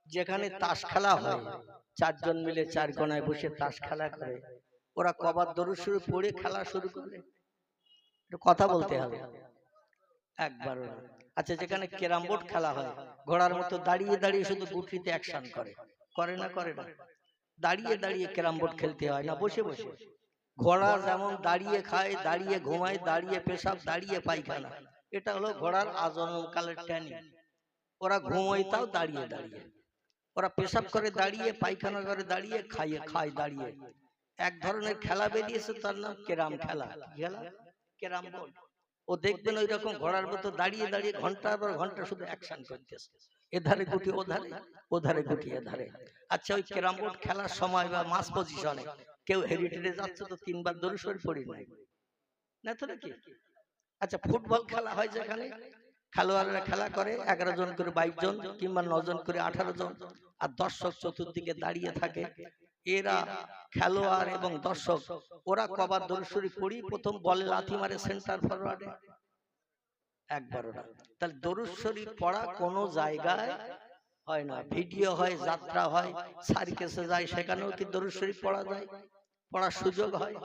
যেখানে তাস খেলা হয়, চারজন মিলে চার কোনায় বসে তাস খেলা করে, ওরা কবার দরুদ শরীফ পড়ে খেলা শুরু করে? কথা বলতে হবে একবার। আচ্ছা, যেখানে ক্যারাম বোর্ড খেলা হয়, ঘোড়ার মতো দাঁড়িয়ে দাঁড়িয়ে শুধু গুটিতে অ্যাকশন করে, করে না করে না? দাঁড়িয়ে দাঁড়িয়ে ক্যারাম বোর্ড খেলতে হয় না বসে বসে? ঘোড়া যেমন দাঁড়িয়ে খায়, দাঁড়িয়ে ঘুমায়, দাঁড়িয়ে পেশাব, দাঁড়িয়ে পায়খানা, এটা হলো ঘোড়ার আজন্মকালের ট্রেনিং। ওরা ঘুমোয় তাও দাঁড়িয়ে দাঁড়িয়ে, ওরা পেশাব করে দাঁড়িয়ে, পায়খানা করে দাঁড়িয়ে, খায় দাঁড়িয়ে। এক ধরনের খেলা বেরিয়েছে, তার নাম ক্যারাম খেলা। খেলা ক্যারাম বোর্ড। ও দেখবেন ওই রকম ঘোড়ার মতো দাঁড়িয়ে দাঁড়িয়ে ঘন্টার পর ঘন্টা শুধু অ্যাকশন করতেছে, এধারে গুটি ওধারে, ওধারে গুটি এধারে। আচ্ছা, ওই ক্যারাম বোর্ড খেলার সময় বা মাস পজিশনে কেউ হেরিটেজে যাচ্ছে তো তিনবার দরুদ শরীফ পড়ি নাই না তো নাকি? আচ্ছা, ফুটবল খেলা হয়, যেখানে খেলোয়াড়রা খেলা করে 11 জন করে 22 জন কিংবা 9 জন করে 18 জন, আর দর্শক চতুর্দিকে দাঁড়িয়ে থাকে। এরা খেলোয়াড় এবং দর্শক, ওরা কবার দরুদ শরীফ পড়ি? প্রথম বলে লাথি মারে সেন্টার ফরওয়ার্ডে, একবার ওরা। তাহলে দরুদ শরীফ পড়া কোনো জায়গায় হয় না। ভিডিও হয়, যাত্রা হয়, সার্কাসে যায়, সেখানেও কি দরুদ শরীফ পড়া যায়? পড়ার সুযোগ হয়?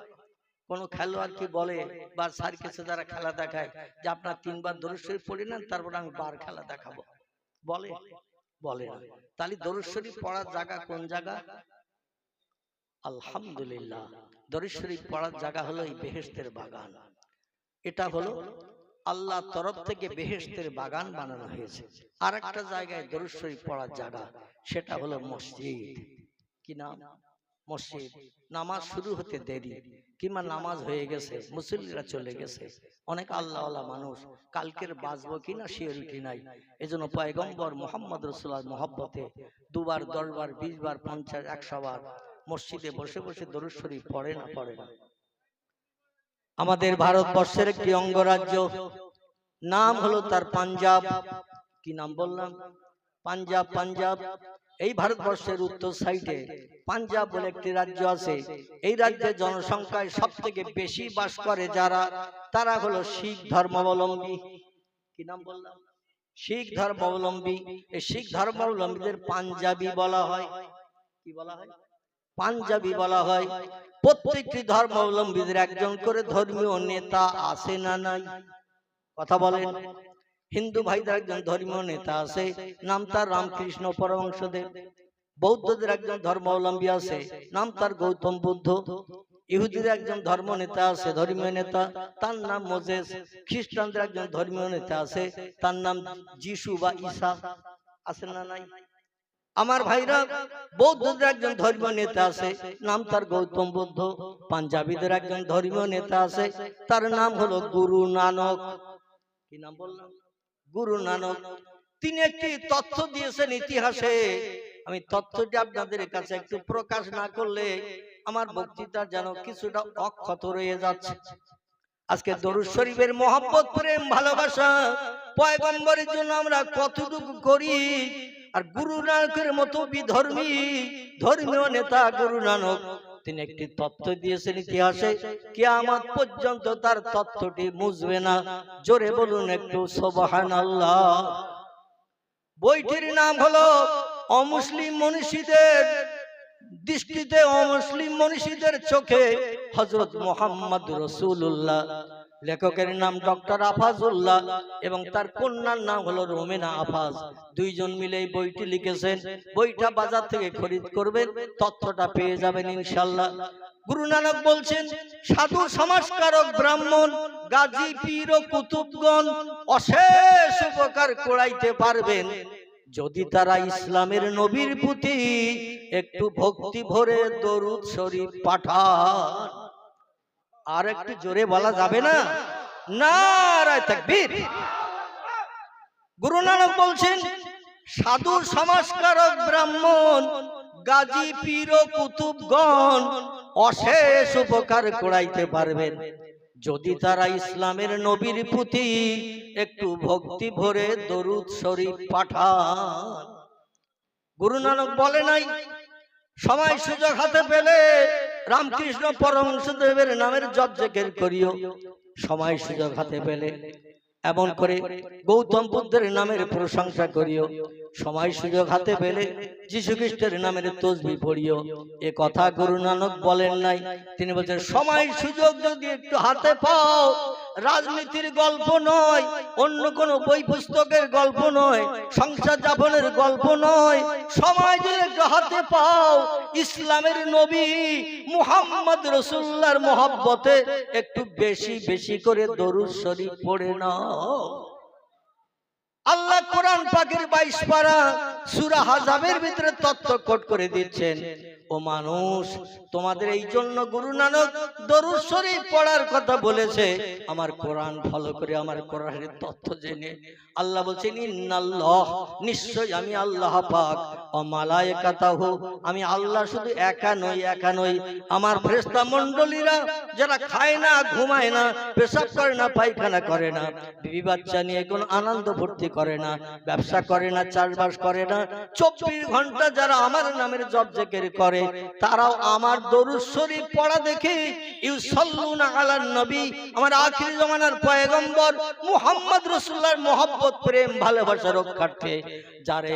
কোন খেলোয়াড় কি বলে বা সার্কাসে যারা খেলা দেখায় যে আপনার 3 বার দরুদ শরীফ পড়ে নেন, তারপর আমি বার খেলা দেখাবো? বলে? বলে না। তাহলে দরুদ শরীফ পড়ার জায়গা কোন জায়গা? আলহামদুলিল্লাহ, দরুদ শরীফ পড়ার জায়গা হলো এই বেহেশতের বাগান। এটা হলো আল্লাহর তরফ থেকে বেহেশতের বাগান বানানো হয়েছে। আর একটা জায়গায় দরুদ শরীফ পড়ার জায়গা, সেটা হলো মসজিদ। কি নাম? মসজিদ। নামাজ শুরু হতে দেরি, কিংবা নামাজ হয়ে গেছে, মুসল্লিরা চলে গেছে, অনেক আল্লাহওয়ালা মানুষ, কালকের বাঁচবো কিনা সিওরিটি নাই। এজন্য পয়গম্বর মুহাম্মদ রাসূলুল্লাহ মহব্বতে 2 বার, 10 বার, 20 বার, 50, 100 বার মসজিদে বসে বসে দরুদ শরীফ পড়ে না পড়ে না? আমাদের ভারতবর্ষের একটি অঙ্গরাজ্য, নাম হলো তার পাঞ্জাব। কি নাম বললাম? পাঞ্জাব। পাঞ্জাব এই ভারতবর্ষের উত্তর সাইডে পাঞ্জাব বলে একটি রাজ্য আছে। এই রাজ্যের জনসংখ্যায় সব থেকে বেশি বাস করে যারা, তারা হলো শিখ ধর্মাবলম্বী। কি নাম বললাম? শিখ ধর্মাবলম্বী। এই শিখ ধর্মাবলম্বীদের পাঞ্জাবি বলা হয়। কি বলা হয়? পাঞ্জাবি বলা হয়। প্রত্যেকটি ধর্মাবলম্বীদের একজন করে ধর্মীয় নেতা আছে না নাই? কথা বলেন। হিন্দু ভাইদের একজন ধর্মীয় নেতা আছে, নাম তার রামকৃষ্ণ পরমহংসদেব। বৌদ্ধদের একজন ধর্মাবলম্বী আছে, নাম তার গৌতম বুদ্ধ। ইহুদিদের একজন ধর্ম নেতা আছে, ধর্মীয় নেতা, তার নাম মোজেস। খ্রিস্টানদের একজন ধর্মীয় নেতা আছে, তার নাম যিশু বা ঈসা। আছে না নাই? আমার ভাইরা, বৌদ্ধদের একজন ধর্মীয় নেতা আছে, নাম তার গৌতম বুদ্ধ। পাঞ্জাবিদের একজন ধর্মীয় নেতা আছে, তার নাম হলো গুরু নানক। কি নাম বললাম? গুরু নানক। তিনি একটি তথ্য দিয়েছেন ইতিহাসে। আমি তথ্যটি আপনাদের কাছে একটু প্রকাশ না করলে আমার বক্তৃতা যেন কিছুটা অক্ষত রয়ে যাচ্ছে। আজকে দরুদ শরীফের মহব্বত, প্রেম, ভালোবাসা পয়গম্বরের জন্য আমরা কতটুকু করি, আর গুরু নানকের মতো বিধর্মী ধর্মীয় নেতা গুরু নানক, তিনি একটি তথ্য দিয়েছেন ইতিহাসে, কিয়ামত পর্যন্ত তার তথ্যটি মুছবে না। জোরে বলুন একটু সুবহানাল্লাহ। বইটির নাম হলো অমুসলিম মনীষীদের দৃষ্টিতে, অমুসলিম মনীষীদের চোখে হযরত মুহাম্মদ রাসূলুল্লাহ। লেখকের নাম ডক্টর আফাজউল্লাহ এবং তার কন্যার নাম হলো রোমেনা আফাজ। দুইজন মিলে এই বইটি লিখেছেন। বইটা বাজার থেকে খরিদ করবেন, তথ্যটা পেয়ে যাবেন ইনশাআল্লাহ। গুরু নানক বলছেন, সাধু সমাজকারক ব্রাহ্মণ, গাজী, পীর ও কুতুবগণ অশেষ উপকার করাইতে পারবেন যদি তারা ইসলামের নবীর প্রতি একটু ভক্তি ভরে দরুদ শরীফ পাঠান। আর একটু জোরে বলা যাবে না? নারায়ে তাকবীর। গুরু নানক বলছেন, সাধু সমাজকারক ব্রাহ্মণ, গাজী, পীর ও কুতুবগণ অশেষ উপকার করাইতে পারবেন যদি তারা ইসলামের নবীর প্রতি একটু ভক্তি ভরে দরুদ শরীফ পাঠান। গুরু নানক বলে নাই সময় সুযোগ হাতে পেলে রামকৃষ্ণ পরমহংসদেবের নামের জপ জিকির করিও, সময় সুযোগ হাতে পেলে এমন করে গৌতম বুদ্ধের নামের প্রশংসা করিও, সময় সুযোগ হাতে পেলে যীশু খ্রিস্টের নামের তসবিহ পড়িও। এ কথা গুরু নানক বলেন নাই। তিনি বলছেন সময় সুযোগ যদি একটু হাতে পাও, রাজনীতির গল্প নয়, অন্য কোন বই পুস্তকের গল্প নয়, সংসার যাপনের গল্প নয়, সময় যদি একটু হাতে পাও ইসলামের নবী মুহাম্মদ রাসূলুল্লাহর মহব্বতে একটু বেশি বেশি করে দরুদ শরীফ পড়ে নাও। আল্লাহ কোরআন পাকের 22 পারা সূরা আহজাবের ভিতরে তত্ত্ব কোট করে দিচ্ছেন, ও মানুষ তোমাদের এই জন্য গুরু নানক দরুদ শরীফ পড়ার কথা বলেছে। আমার কোরআন ফলো করে আমার কোরআনের তথ্য জেনে আল্লাহ বলছেন ইন্নাল্লাহ, নিশ্চয় আমি আল্লাহ পাক, ও মালায়েকাতাহু, আমি আল্লাহ শুধু একা নই, আমার ফেরেশতা মণ্ডলীরা যারা খায় না, ঘুমায় না, পেশাব করে না, পায়খানা করে না, বিবি বাচ্চা নিয়ে কোনো আনন্দ ফুর্তি করে না, ব্যবসা করে না, চাষবাস করে না, 24 ঘন্টা যারা আমার নামের জপ জিকির করে, তারাও আমার দরুদ শরীফ পড়া দেখে ইউসাল্লুনা আলান নবী, আমার আখির জামানার পয়গম্বর মুহাম্মদ রাসূলুল্লাহর মহব্বত, প্রেম, ভালোবাসা রক্ষার্থে যারে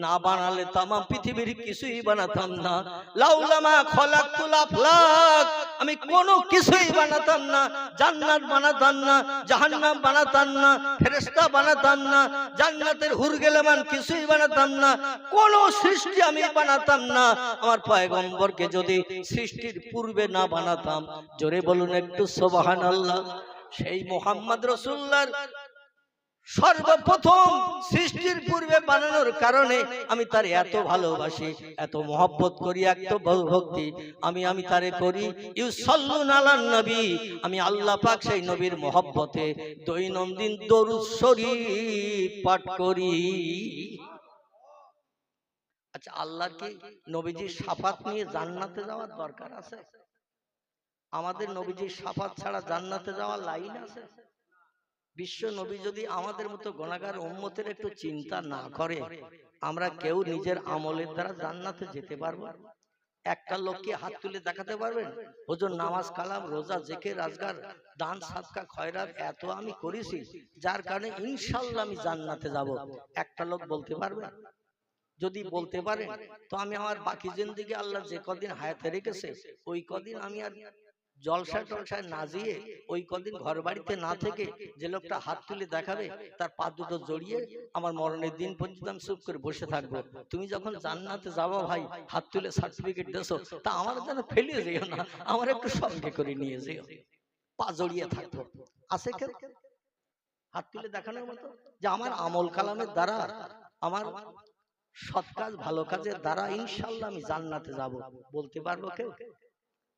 না বানালে তাম পৃথিবীর কিছুই বানাতাম না। লাউলামা খলাকতুল আফলাক, আমি কোনো কিছুই বানাতাম না, জান্নাত বানাতাম না, জাহান্নাম বানাতাম না, ফেরেশতা বানাতাম না, জান্নাতের হুরগেলেমান কিছুই বানাতাম না, কোন সৃষ্টি আমি বানাতাম না আমার পয়গম্বরকে যদি সৃষ্টির পূর্বে না বানাতাম। জোরে বলুন একটু সুবহানাল্লাহ। সেই মুহাম্মদ রাসূলুল্লাহর সর্বপ্রথম সৃষ্টির পূর্বে বানানোর কারণে আমি তার এত ভালোবাসি, এত মহব্বত করি, এত ভক্তি আমি তারে করি। ইউসাল্লুনা আলান নবী, আমি আল্লাহ পাক সেই নবীর মহব্বতে দৈনন্দিন দরুদ শরীফ পাঠ করি। আচ্ছা, আল্লাহ কি নবীজির শাফাত নিয়ে জান্নাতে যাওয়ার দরকার আছে? আমাদের নবীজির শাফাত ছাড়া জান্নাতে যাওয়ার লাইন আছে? বিশ্ব নবী যদি আমাদের মতো গুনাহগার উম্মতের একটু চিন্তা না করে, আমরা কেউ নিজের আমলের দ্বারা জান্নাতে যেতে পারবো? একটা লোককে হাত তুলে দেখাতে পারবেন হুজুর নামাজ কালাম রোজা জিকির আজকার দান সাদকা খয়রাত এত আমি করেছি যার কারণে ইনশাআল্লাহ আমি জান্নাতে যাব? একটা লোক বলতে পারবে? যদি বলতে পারে তো আমি আমার বাকি জিন্দেগি আল্লাহ যে কদিন হায়াতে রেখেছে ওই কদিন আমি আর জলসা টলসায় না যেয়ে ওই কদিন ঘর বাড়িতে না থেকে যে লোকটা হাত তুলে দেখাবে তার পা দুটো জড়িয়ে আমার মরণের দিন পর্যন্ত আমি চুপ করে বসে থাকবো। তুমি যখন জান্নাতে যাবো ভাই হাত তুলে সার্টিফিকেট দেছো, তা আমার যেন ফেলে যেও না, আমার একটু সঙ্গে করে নিয়ে যেও, পা জড়িয়ে থাকবো। আছে কেউ হাত তুলে দেখানোর মতো যে আমার আমল কালামের দ্বারা, আমার সৎ কাজ ভালো কাজের দ্বারা ইনশাআল্লাহ আমি জান্নাতে যাব? বলতে পারবো কেউ?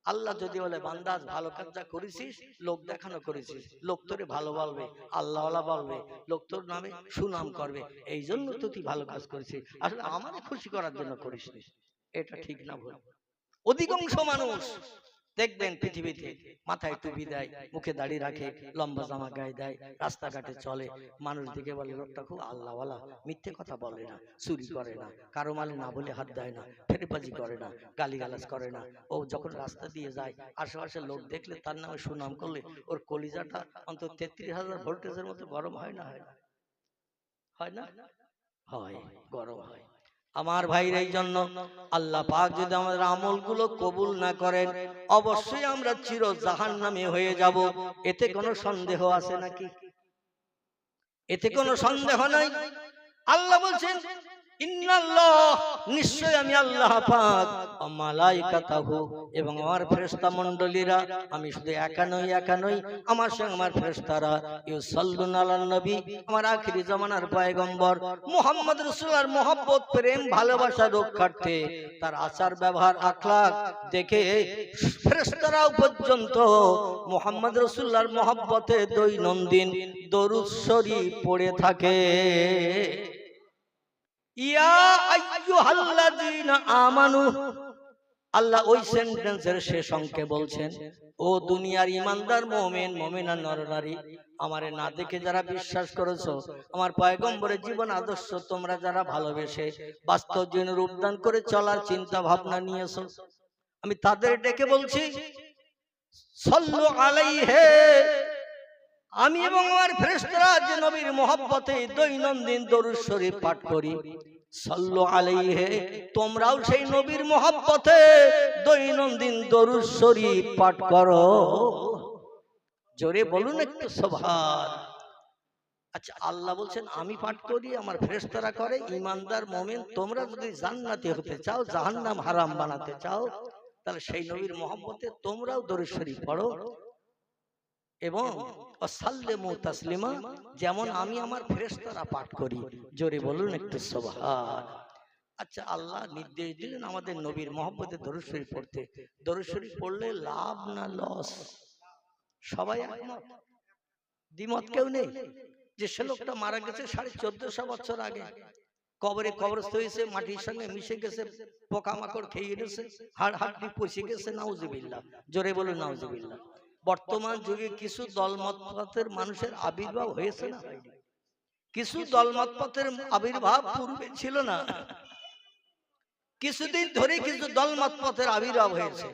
আল্লাহ যদি বলে বান্দা ভালো কাজ যা করেছিস, লোক দেখানো করেছিস, লোক তোরে ভালো বলবে, আল্লাহওয়ালা বলবে, লোক তোর নামে সুনাম করবে, এই জন্য তো তুই ভালো কাজ করেছিস, আসলে আমাকে খুশি করার জন্য করিস নি। এটা ঠিক না ভুল? অধিকাংশ মানুষ দেখবেন পৃথিবীতে মাথায় টুপি দেয়, মুখে দাড়ি রাখে, লম্বা জামা গায়ে দেয়, রাস্তাঘাটে চলে, মানুষ দিকে বলে লোকটা খুব আল্লাহওয়ালা, মিথ্যে কথা বলে না, চুরি করে না, কারো মালে না বলে হাত দেয় না, ফেরেবাজি করে না, গালিগালাজ করে না। ও যখন রাস্তা দিয়ে যায় আশেপাশে লোক দেখলে তার নামে সুনাম করলে ওর কলিজাটা অন্তত 33,000 ভোল্টেজের মতো গরম হয় না? হয় না? হয় না? হয়, গরম হয়। আমার ভাইরা, এই জন্য আল্লাহ পাক যদি আমাদের আমলগুলো কবুল না করেন অবশ্যই আমরা চির জাহান্নামী হয়ে যাব। এতে কোনো সন্দেহ আছে নাকি? এতে কোনো সন্দেহ নাই। আল্লাহ বলছেন ইন্নাল্লাহ, নিশ্চয় আমি আল্লাহ পাক, ও মালাইকাতাহু, এবং আমার ফেরেশতা মণ্ডলীরা, আমি শুধু একা নই, আমার সঙ্গে আমার ফেরেশতারা, ইউসাল্লুনা আলান নবী, আমার আখিরি জামানার পয়গম্বর মুহাম্মদ রাসূলুল্লাহর মহব্বত, প্রেম, ভালোবাসা রক্ষার্থে তার আচার ব্যবহার আখলাক দেখে ফেরেশতারাও পর্যন্ত মুহাম্মদ রাসূলুল্লাহর মহব্বতে দৈনন্দিন দরুদ শরীফ পড়ে থাকে। ইয়া আইয়ুহাল্লাযীনা আমানু, আল্লাহ ওই সেন্টেন্সের শেষ অংকে বলছেন, ও দুনিয়ার ইমানদার মুমিন মুমিনা নরনারী, আমারে না দেখে যারা বিশ্বাস করেছো, আমার পয়গম্বরের জীবন আদর্শ তোমরা যারা ভালোবেসে বাস্তব জীবনে রূপদান করে চলার চিন্তা ভাবনা নিয়েছো, আমি তাদের ডেকে বলছি, সাল্লু আলাইহি, আমি এবং আমার ফেরেশতারা যে নবীর মহব্বতে দৈনন্দিন দরুদ শরীফ পাঠ করি, সাল্লু আলাইহি, তোমরাও সেই নবীর মহব্বতে দৈনন্দিন দরুদ শরীফ পাঠ করো। জোরে বলুন একটু সুবহান। আচ্ছা, আল্লাহ বলছেন আমি পাঠ করি, আমার ফেরেশতারা করে। ইমানদার মুমিন তোমরা যদি জান্নাতি হতে চাও, জাহান্নাম হারাম বানাতে চাও, তাহলে সেই নবীর মহব্বতে তোমরাও দরুদ শরীফ পড়ো এবং সাল্লিমু তাসলিমা, যেমন আমি আমার ফেরেশতারা পাঠ করি। জোরে বলুন একটু সুবহান। আচ্ছা, আল্লাহ নির্দেশ দিলেন আমাদের নবীর মহব্বতে দরুদ শরীফ পড়তে। দরুদ শরীফ পড়লে লাভ না লস? সবাই একমত? দ্বিমত কেউ নেই? যে সে লোকটা মারা গেছে 1450 বছর আগে, কবরে কবরস্থ হয়েছে, মাটির সঙ্গে মিশে গেছে, পোকামাকড় খেয়ে গেছে, হাড় হাড্ডি পচে গেছে, নাউজুবিল্লাহ। জোরে বলুন নাউজুবিল্লাহ। বর্তমান যুগে কিছু দলমত পথের মানুষের আবির্ভাব হয়েছে না? কিছু দলমত পথের আবির্ভাব পূর্বে ছিল না, কিছুদিন ধরে কিছু দলমত পথের আবির্ভাব হয়েছে।